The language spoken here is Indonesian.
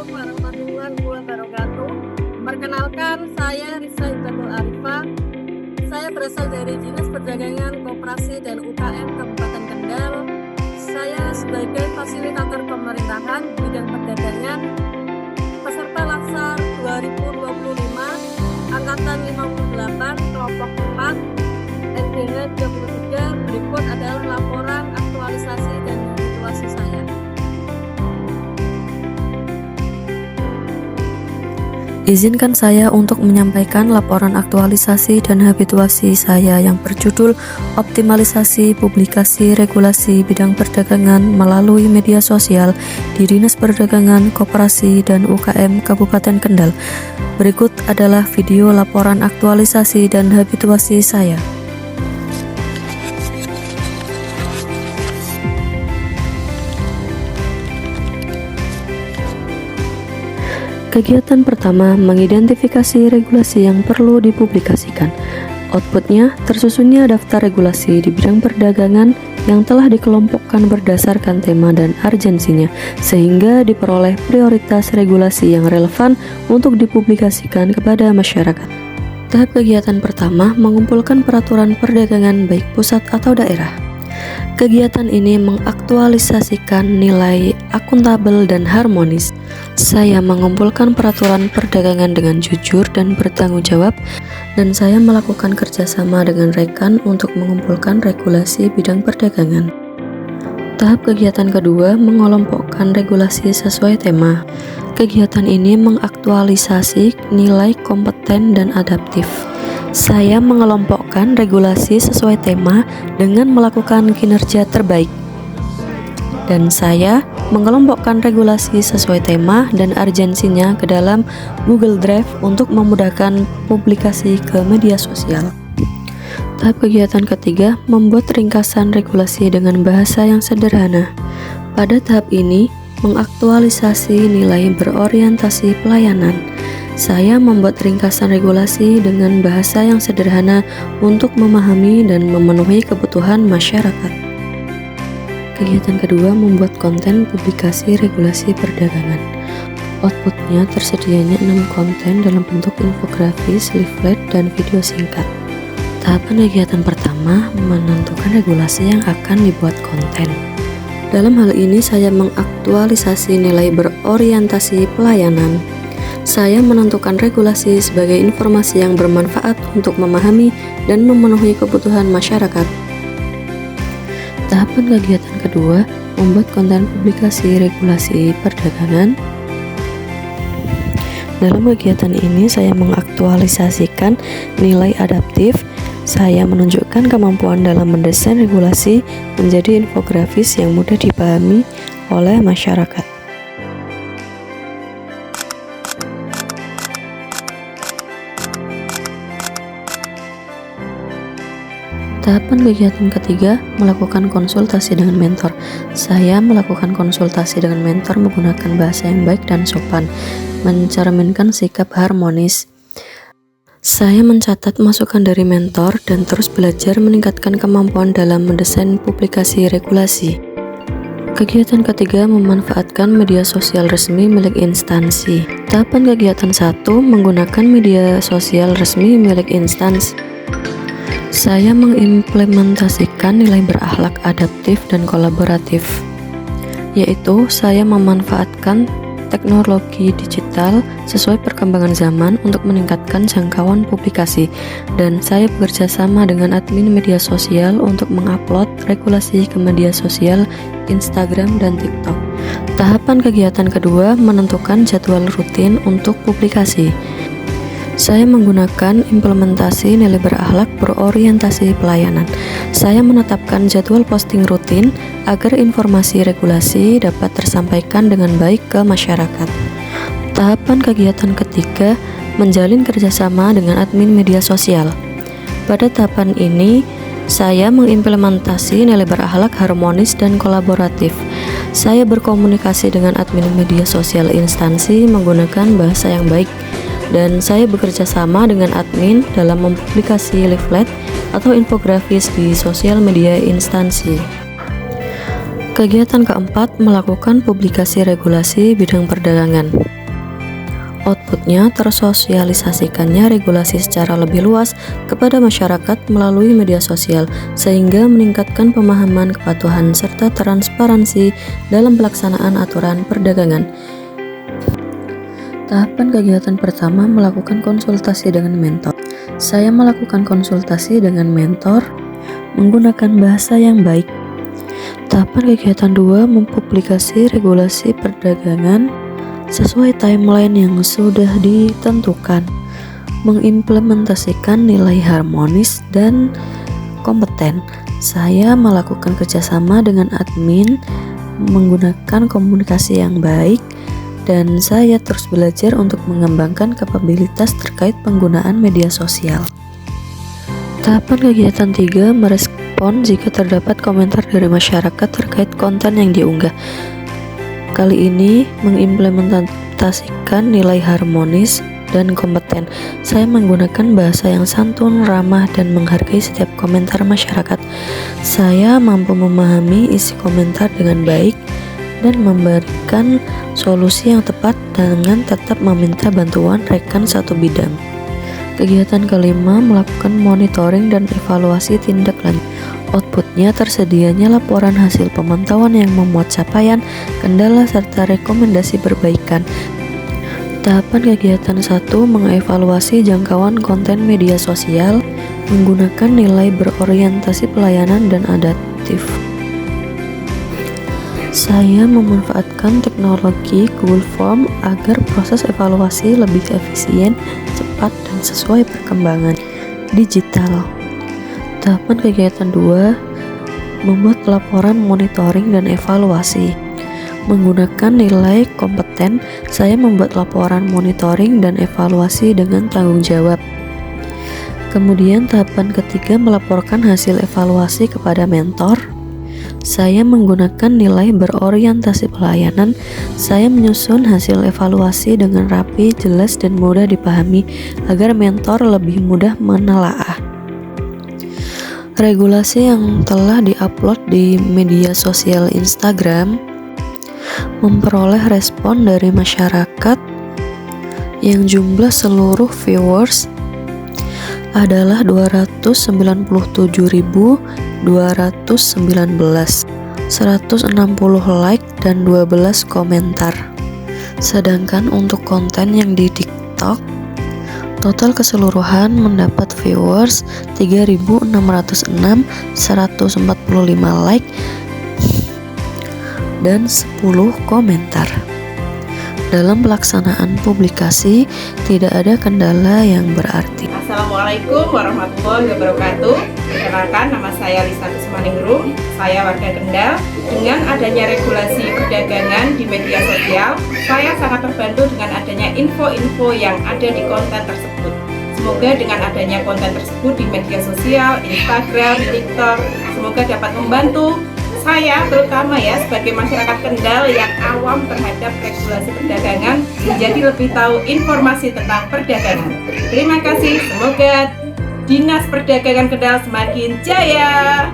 warahmatullahi wabarakatuh. Perkenalkan, saya Risa Ibatul Arifah. Saya berasal dari Dinas Perdagangan, Koperasi, dan UKM Kabupaten Kendal. Saya sebagai fasilitator pemerintahan bidang perdagangan peserta Laksar 2025 Angkatan 58 Kelompok 4 NBH 23. Berikut adalah laporan aktualisasi dan situasi saya. Izinkan saya untuk menyampaikan laporan aktualisasi dan habituasi saya yang berjudul Optimalisasi Publikasi Regulasi Bidang Perdagangan melalui Media Sosial di Dinas Perdagangan, Koperasi, dan UKM Kabupaten Kendal. Berikut adalah video laporan aktualisasi dan habituasi saya. Kegiatan pertama, mengidentifikasi regulasi yang perlu dipublikasikan. Outputnya, tersusunnya daftar regulasi di bidang perdagangan yang telah dikelompokkan berdasarkan tema dan urgensinya, sehingga diperoleh prioritas regulasi yang relevan untuk dipublikasikan kepada masyarakat. Tahap kegiatan pertama, mengumpulkan peraturan perdagangan baik pusat atau daerah. Kegiatan ini mengaktualisasikan nilai akuntabel dan harmonis. Saya mengumpulkan peraturan perdagangan dengan jujur dan bertanggung jawab, dan saya melakukan kerjasama dengan rekan untuk mengumpulkan regulasi bidang perdagangan. Tahap kegiatan kedua, mengelompokkan regulasi sesuai tema. Kegiatan ini mengaktualisasi nilai kompeten dan adaptif. Saya mengelompokkan regulasi sesuai tema dengan melakukan kinerja terbaik. Dan saya mengelompokkan regulasi sesuai tema dan urgensinya ke dalam Google Drive untuk memudahkan publikasi ke media sosial. Tahap kegiatan ketiga, membuat ringkasan regulasi dengan bahasa yang sederhana. Pada tahap ini, mengaktualisasi nilai berorientasi pelayanan. Saya membuat ringkasan regulasi dengan bahasa yang sederhana untuk memahami dan memenuhi kebutuhan masyarakat. Kegiatan kedua, membuat konten publikasi regulasi perdagangan. Outputnya tersedianya 6 konten dalam bentuk infografis, leaflet, dan video singkat. Tahapan kegiatan pertama, menentukan regulasi yang akan dibuat konten. Dalam hal ini, saya mengaktualisasi nilai berorientasi pelayanan. Saya menentukan regulasi sebagai informasi yang bermanfaat untuk memahami dan memenuhi kebutuhan masyarakat. Tahapan kegiatan kedua, membuat konten publikasi regulasi perdagangan. Dalam kegiatan ini, saya mengaktualisasikan nilai adaptif. Saya menunjukkan kemampuan dalam mendesain regulasi menjadi infografis yang mudah dipahami oleh masyarakat. Tahapan kegiatan ketiga, melakukan konsultasi dengan mentor. Saya melakukan konsultasi dengan mentor menggunakan bahasa yang baik dan sopan, mencerminkan sikap harmonis. Saya mencatat masukan dari mentor dan terus belajar meningkatkan kemampuan dalam mendesain publikasi regulasi. Kegiatan ketiga, memanfaatkan media sosial resmi milik instansi. Tahapan kegiatan 1, menggunakan media sosial resmi milik instansi. Saya mengimplementasikan nilai berakhlak adaptif dan kolaboratif, yaitu saya memanfaatkan teknologi digital sesuai perkembangan zaman untuk meningkatkan jangkauan publikasi, dan saya bekerja sama dengan admin media sosial untuk mengupload regulasi ke media sosial Instagram dan TikTok. Tahapan kegiatan kedua, menentukan jadwal rutin untuk publikasi. Saya menggunakan implementasi nilai berakhlak berorientasi pelayanan. Saya menetapkan jadwal posting rutin agar informasi regulasi dapat tersampaikan dengan baik ke masyarakat. Tahapan kegiatan ketiga, menjalin kerjasama dengan admin media sosial. Pada tahapan ini, saya mengimplementasi nilai berakhlak harmonis dan kolaboratif. Saya berkomunikasi dengan admin media sosial instansi menggunakan bahasa yang baik, dan saya bekerja sama dengan admin dalam mempublikasi leaflet atau infografis di sosial media instansi. Kegiatan keempat, melakukan publikasi regulasi bidang perdagangan. Outputnya tersosialisasikannya regulasi secara lebih luas kepada masyarakat melalui media sosial, sehingga meningkatkan pemahaman, kepatuhan, serta transparansi dalam pelaksanaan aturan perdagangan. Tahapan kegiatan pertama, melakukan konsultasi dengan mentor. Saya melakukan konsultasi dengan mentor menggunakan bahasa yang baik. Tahapan kegiatan 2, mempublikasi regulasi perdagangan sesuai timeline yang sudah ditentukan, mengimplementasikan nilai harmonis dan kompeten. Saya melakukan kerjasama dengan admin, menggunakan komunikasi yang baik, dan saya terus belajar untuk mengembangkan kapabilitas terkait penggunaan media sosial. Tahapan kegiatan 3, merespon jika terdapat komentar dari masyarakat terkait konten yang diunggah. Kali ini mengimplementasikan nilai harmonis dan kompeten. Saya menggunakan bahasa yang santun, ramah, dan menghargai setiap komentar masyarakat. Saya mampu memahami isi komentar dengan baik dan memberikan solusi yang tepat dengan tetap meminta bantuan rekan satu bidang. Kegiatan kelima, melakukan monitoring dan evaluasi tindak lanjut. Outputnya tersedianya laporan hasil pemantauan yang memuat capaian, kendala, serta rekomendasi perbaikan. Tahapan kegiatan 1, mengevaluasi jangkauan konten media sosial menggunakan nilai berorientasi pelayanan dan adaptif. Saya memanfaatkan teknologi Google Form agar proses evaluasi lebih efisien, cepat, dan sesuai perkembangan digital. Tahapan kegiatan 2, membuat laporan monitoring dan evaluasi. Menggunakan nilai kompeten, saya membuat laporan monitoring dan evaluasi dengan tanggung jawab. Kemudian tahapan ketiga, melaporkan hasil evaluasi kepada mentor. Saya menggunakan nilai berorientasi pelayanan. Saya menyusun hasil evaluasi dengan rapi, jelas, dan mudah dipahami agar mentor lebih mudah menelaah. Regulasi yang telah diupload di media sosial Instagram memperoleh respon dari masyarakat yang jumlah seluruh viewers adalah 297.219, 160 like, dan 12 komentar. Sedangkan untuk konten yang di TikTok, total keseluruhan mendapat viewers 3.606, 145 like, dan 10 komentar. Dalam pelaksanaan publikasi, tidak ada kendala yang berarti. Assalamualaikum warahmatullahi wabarakatuh. Perkenalkan, nama saya Lisa Kusmaningrum. Saya warga Kendal. Dengan adanya regulasi perdagangan di media sosial, saya sangat terbantu dengan adanya info-info yang ada di konten tersebut. Semoga dengan adanya konten tersebut di media sosial, Instagram, TikTok, semoga dapat membantu saya, terutama ya sebagai masyarakat Kendal yang awam terhadap regulasi perdagangan, menjadi lebih tahu informasi tentang perdagangan. Terima kasih, semoga Dinas Perdagangan Kendal semakin jaya.